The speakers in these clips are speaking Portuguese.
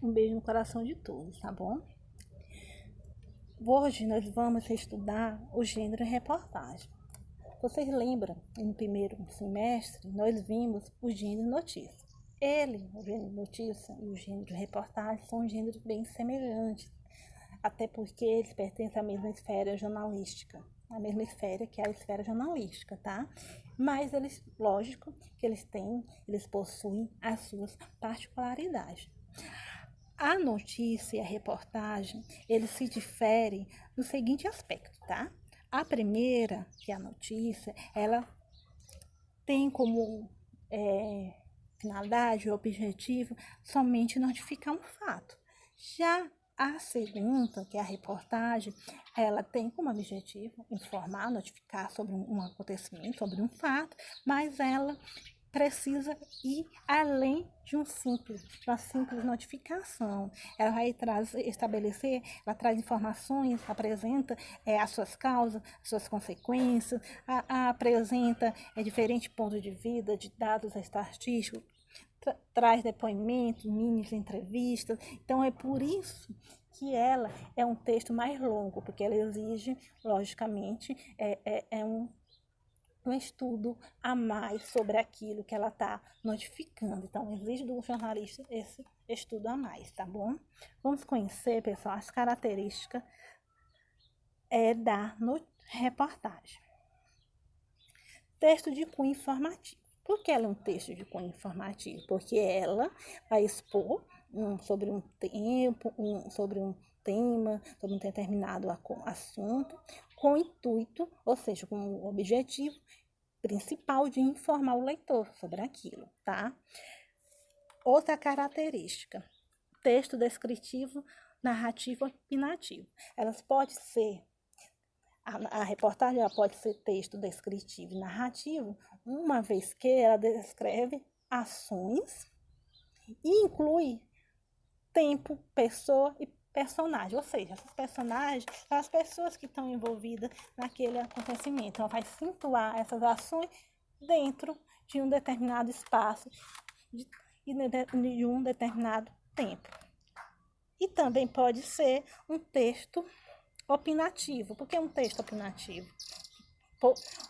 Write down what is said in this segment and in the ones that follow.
Um beijo no coração de todos, tá bom? Hoje nós vamos estudar o gênero reportagem. Vocês lembram, no primeiro semestre, nós vimos o gênero notícia. O gênero notícia e o gênero reportagem são gêneros bem semelhantes, até porque eles pertencem à mesma esfera jornalística, a mesma esfera que é a esfera jornalística, tá? Mas eles, lógico, que eles possuem as suas particularidades. A notícia e a reportagem, eles se diferem no seguinte aspecto, tá? A primeira, que é a notícia, ela tem como finalidade, objetivo, somente notificar um fato. Já a segunda, que é a reportagem, ela tem como objetivo informar, notificar sobre um acontecimento, sobre um fato, mas ela precisa ir além de uma simples notificação. Ela vai ela traz informações, apresenta as suas causas, as suas consequências, apresenta diferentes pontos de vida, de dados estatísticos, traz depoimentos, mini entrevistas. Então, é por isso que ela é um texto mais longo, porque ela exige, logicamente, um estudo a mais sobre aquilo que ela está notificando. Então, exige do jornalista esse estudo a mais, tá bom? Vamos conhecer, pessoal, as características da reportagem. Texto de cunho informativo. Por que ela é um texto de cunho informativo? Porque ela vai expor sobre um tempo, sobre um tema, sobre um determinado assunto, com o intuito, ou seja, com o objetivo principal de informar o leitor sobre aquilo, tá? Outra característica, texto descritivo, narrativo, opinativo. Elas podem ser, a reportagem ela pode ser texto descritivo e narrativo, uma vez que ela descreve ações e inclui tempo, pessoa e personagem, ou seja, esses personagens são as pessoas que estão envolvidas naquele acontecimento. Então, vai situar essas ações dentro de um determinado espaço e de um determinado tempo. E também pode ser um texto opinativo. Por que um texto opinativo?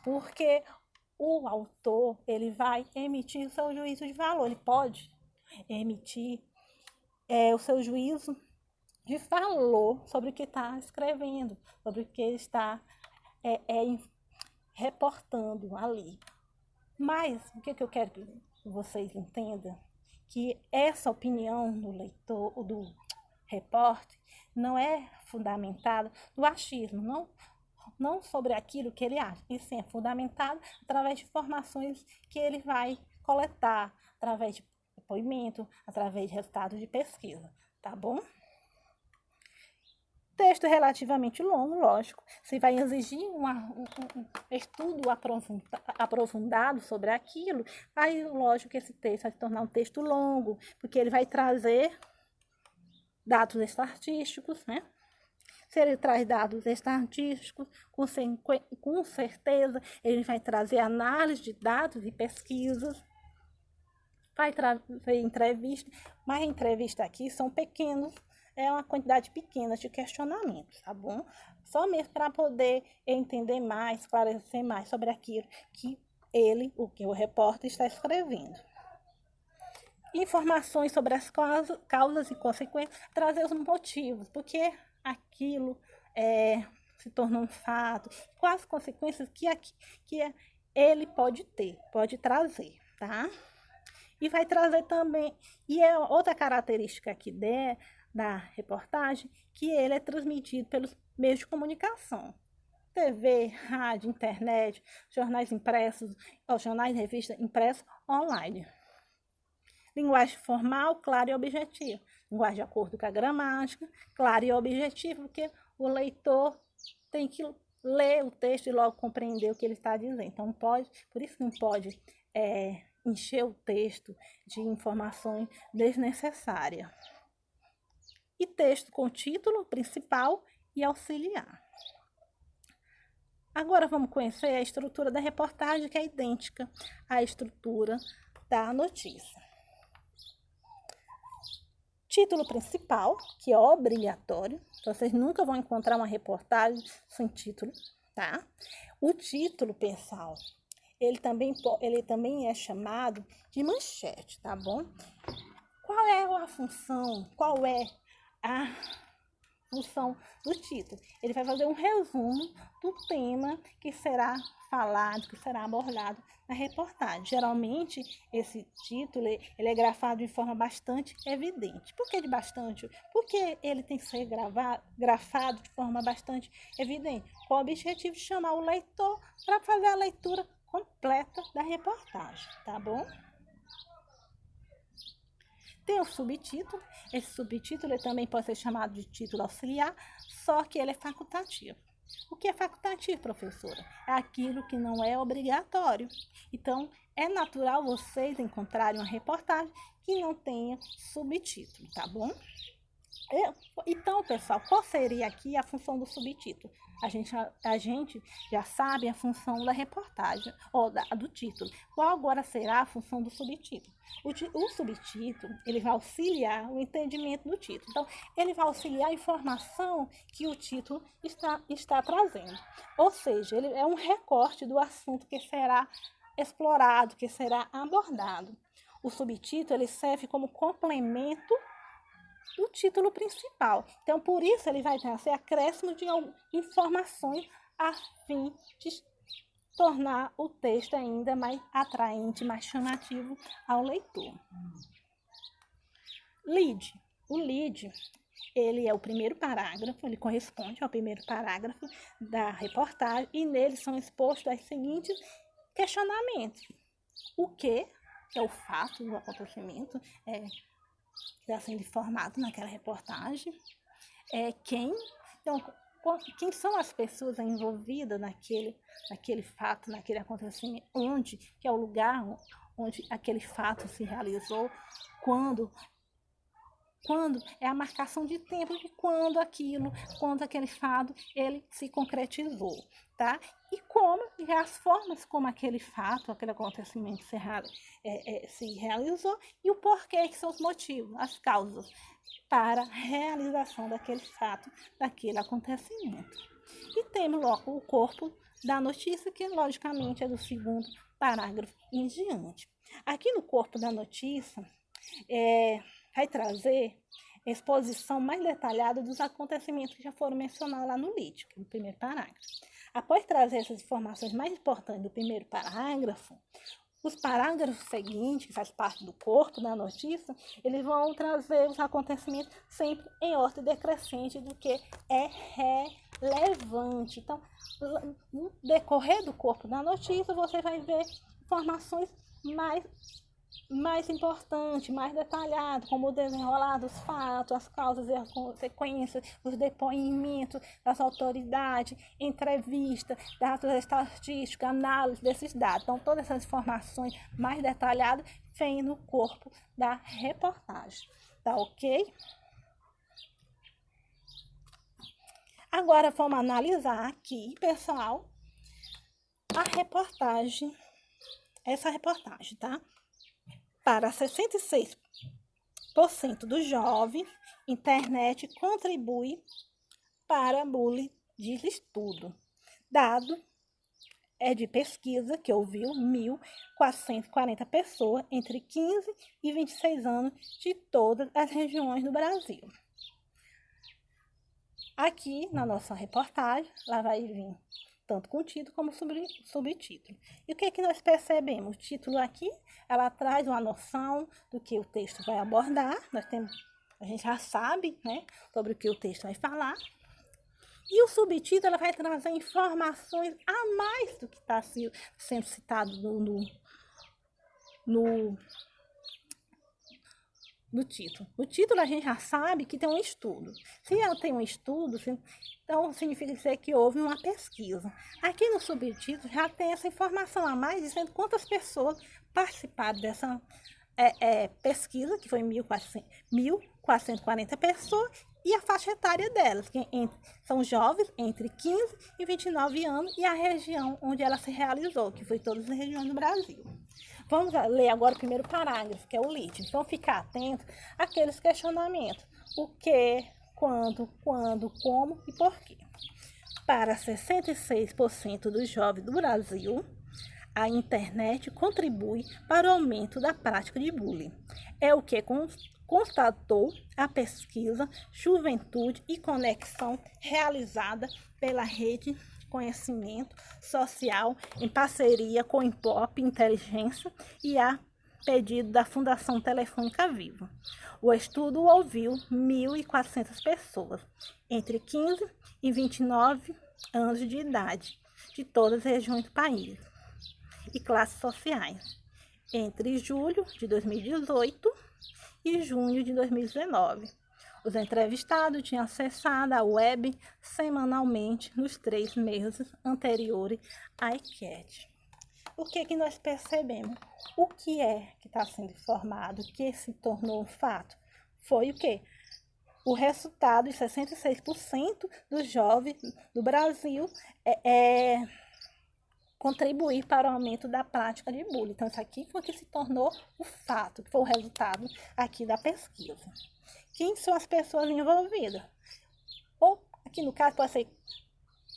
Porque o autor ele vai emitir o seu juízo de valor, ele pode emitir o seu juízo de valor sobre o que está escrevendo, sobre o que está reportando ali. Mas o que eu quero que vocês entendam? Que essa opinião do leitor, do repórter, não é fundamentada no achismo, não sobre aquilo que ele acha, e sim é fundamentado através de informações que ele vai coletar, através de depoimento, através de resultados de pesquisa, tá bom? Texto relativamente longo, lógico, se vai exigir um estudo aprofundado sobre aquilo, aí lógico que esse texto vai se tornar um texto longo, porque ele vai trazer dados estatísticos, né? Se ele traz dados estatísticos, com certeza ele vai trazer análise de dados e pesquisas, vai trazer entrevistas, mas entrevistas aqui são pequenos, é uma quantidade pequena de questionamentos, tá bom? Só mesmo para poder entender mais, esclarecer mais sobre aquilo que o repórter está escrevendo. Informações sobre as causas e consequências, trazer os motivos, porque aquilo se tornou um fato, quais as consequências que ele pode trazer, tá? E vai trazer também, e é outra característica aqui da reportagem, que ele é transmitido pelos meios de comunicação. TV, rádio, internet, jornais impressos, jornais e revistas impressos online. Linguagem formal, clara e objetiva. Linguagem de acordo com a gramática, clara e objetiva, porque o leitor tem que ler o texto e logo compreender o que ele está dizendo. Então, por isso não pode encher o texto de informações desnecessárias. E texto com título principal e auxiliar. Agora vamos conhecer a estrutura da reportagem, que é idêntica à estrutura da notícia. Título principal, que é obrigatório. Então, vocês nunca vão encontrar uma reportagem sem título, tá? O título, pessoal, ele também é chamado de manchete, tá bom? Qual é a função do título? Ele vai fazer um resumo do tema que será falado, que será abordado na reportagem. Geralmente, esse título ele é grafado de forma bastante evidente. Por que de bastante? Porque ele tem que ser grafado de forma bastante evidente, com o objetivo de chamar o leitor para fazer a leitura completa da reportagem, tá bom? Tem o subtítulo. Esse subtítulo ele também pode ser chamado de título auxiliar, só que ele é facultativo. O que é facultativo, professora? É aquilo que não é obrigatório. Então, é natural vocês encontrarem uma reportagem que não tenha subtítulo, tá bom? Então, pessoal, qual seria aqui a função do subtítulo? A gente já sabe a função da reportagem, ou do título. Qual agora será a função do subtítulo? O subtítulo, ele vai auxiliar o entendimento do título. Então, ele vai auxiliar a informação que o título está trazendo. Ou seja, ele é um recorte do assunto que será explorado, que será abordado. O subtítulo, ele serve como complemento do título principal. Então, por isso, ele vai trazer acréscimo de informações a fim de tornar o texto ainda mais atraente, mais chamativo ao leitor. Lead. O lead, ele é o primeiro parágrafo, ele corresponde ao primeiro parágrafo da reportagem e nele são expostos os seguintes questionamentos. O que é o fato do acontecimento, que está sendo informado naquela reportagem, então, quem são as pessoas envolvidas naquele fato, naquele acontecimento, que é o lugar onde aquele fato se realizou, quando é a marcação de tempo de quando aquele fato ele se concretizou, tá? E as formas como aquele fato, aquele acontecimento se realizou e o porquê, que são os motivos, as causas para a realização daquele fato, daquele acontecimento. E temos o corpo da notícia, que logicamente é do segundo parágrafo em diante. Aqui no corpo da notícia, vai trazer a exposição mais detalhada dos acontecimentos que já foram mencionados lá no lead, no primeiro parágrafo. Após trazer essas informações mais importantes do primeiro parágrafo, os parágrafos seguintes, que faz parte do corpo da notícia, eles vão trazer os acontecimentos sempre em ordem decrescente do que é relevante. Então, no decorrer do corpo da notícia, você vai ver informações mais importante, mais detalhado, como o desenrolar dos fatos, as causas e as consequências, os depoimentos das autoridades, entrevista, dados estatísticos, análise desses dados. Então, todas essas informações mais detalhadas vêm no corpo da reportagem. Tá ok? Agora, vamos analisar aqui, pessoal, essa reportagem, tá? Para 66% dos jovens, internet contribui para bullying, diz estudo. Dado é de pesquisa que ouviu 1.440 pessoas entre 15 e 26 anos de todas as regiões do Brasil. Aqui na nossa reportagem, lá vai vir tanto com título como subtítulo. E o que é que nós percebemos? O título aqui, ela traz uma noção do que o texto vai abordar. A gente já sabe, né, sobre o que o texto vai falar. E o subtítulo, ela vai trazer informações a mais do que está sendo citado no título. O título a gente já sabe que tem um estudo. Se ela tem um estudo, então significa dizer que houve uma pesquisa. Aqui no subtítulo já tem essa informação a mais, dizendo quantas pessoas participaram dessa pesquisa, que foi 1.440 pessoas, e a faixa etária delas, que são jovens entre 15 e 29 anos, e a região onde ela se realizou, que foi todas as regiões do Brasil. Vamos ler agora o primeiro parágrafo, que é o lead. Vamos ficar atentos àqueles questionamentos. O que, quando, como e por quê. Para 66% dos jovens do Brasil, a internet contribui para o aumento da prática de bullying. É o que constatou a pesquisa Juventude e Conexão, realizada pela Rede de Conhecimento Social em parceria com o Ibope Inteligência e a pedido da Fundação Telefônica Viva. O estudo ouviu 1.400 pessoas entre 15 e 29 anos de idade, de todas as regiões do país e classes sociais, entre julho de 2018 e junho de 2019. Os entrevistados tinham acessado a web semanalmente nos 3 meses anteriores à enquete. O que nós percebemos? O que é que está sendo informado, que se tornou um fato? Foi o quê? O resultado de 66% dos jovens do Brasil contribuir para o aumento da prática de bullying. Então, isso aqui foi o que se tornou o fato, que foi o resultado aqui da pesquisa. Quem são as pessoas envolvidas? Ou, aqui no caso, pode ser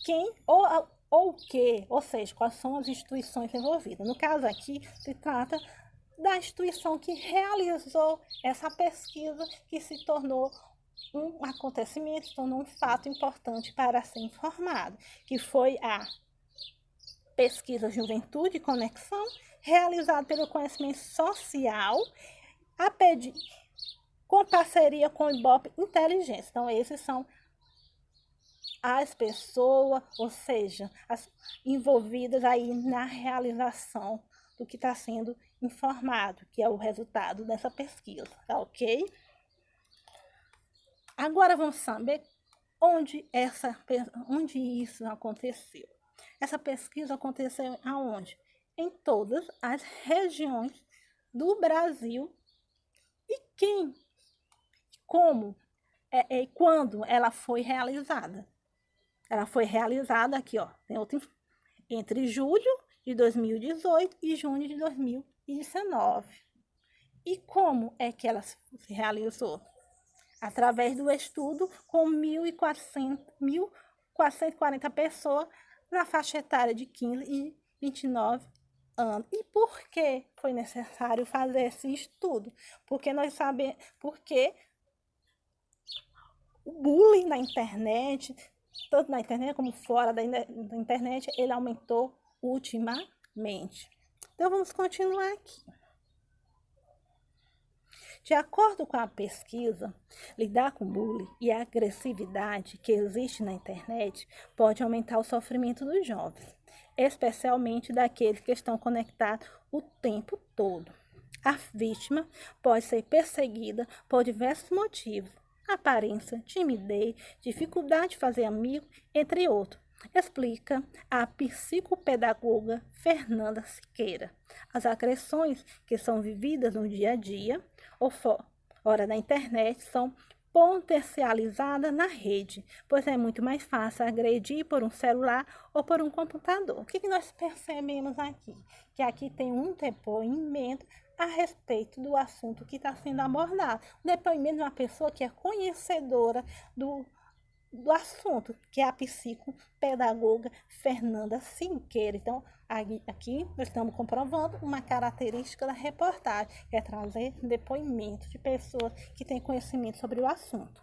quem ou o que, ou seja, quais são as instituições envolvidas. No caso aqui, se trata da instituição que realizou essa pesquisa, que se tornou um acontecimento, se tornou um fato importante para ser informado, que foi a pesquisa Juventude e Conexão, realizada pelo Conhecimento Social, com parceria com o Ibope Inteligência. Então, esses são as pessoas, ou seja, as envolvidas aí na realização do que está sendo informado, que é o resultado dessa pesquisa, tá ok? Agora vamos saber onde isso aconteceu. Essa pesquisa aconteceu aonde? Em todas as regiões do Brasil. E quem, como e quando ela foi realizada? Ela foi realizada aqui, ó, tem outro, entre julho de 2018 e junho de 2019. E como é que ela se realizou? Através do estudo com 1.440 pessoas na faixa etária de 15 e 29 anos. E por que foi necessário fazer esse estudo? Porque nós sabemos, porque o bullying na internet, tanto na internet como fora da internet, ele aumentou ultimamente. Então, vamos continuar aqui. De acordo com a pesquisa, lidar com bullying e a agressividade que existe na internet pode aumentar o sofrimento dos jovens, especialmente daqueles que estão conectados o tempo todo. A vítima pode ser perseguida por diversos motivos: aparência, timidez, dificuldade de fazer amigos, entre outros, explica a psicopedagoga Fernanda Siqueira. As agressões que são vividas no dia a dia ou fora da internet são potencializadas na rede, pois é muito mais fácil agredir por um celular ou por um computador. O que nós percebemos aqui? Que aqui tem um depoimento a respeito do assunto que está sendo abordado. O depoimento de uma pessoa que é conhecedora do assunto, que é a psicopedagoga Fernanda Siqueira. Então, aqui nós estamos comprovando uma característica da reportagem, que é trazer depoimento de pessoas que têm conhecimento sobre o assunto.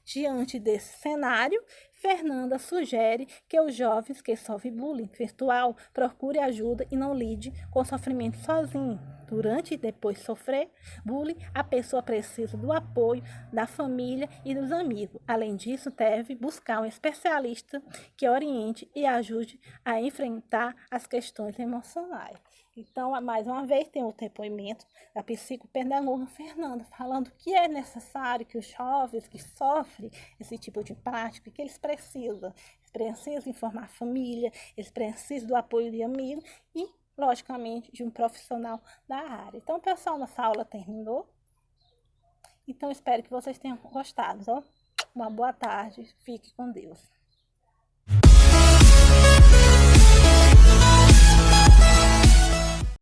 Diante desse cenário, Fernanda sugere que os jovens que sofrem bullying virtual procurem ajuda e não lide com o sofrimento sozinho. Durante e depois de sofrer bullying, a pessoa precisa do apoio da família e dos amigos. Além disso, deve buscar um especialista que oriente e ajude a enfrentar as questões emocionais. Então, mais uma vez, tem o depoimento da psicopedagoga Fernanda, falando que é necessário que os jovens que sofrem esse tipo de prática, que eles precisam informar a família, eles precisam do apoio de amigos e, logicamente, de um profissional da área. Então, pessoal, nossa aula terminou. Então, espero que vocês tenham gostado, ó. Uma boa tarde, fique com Deus.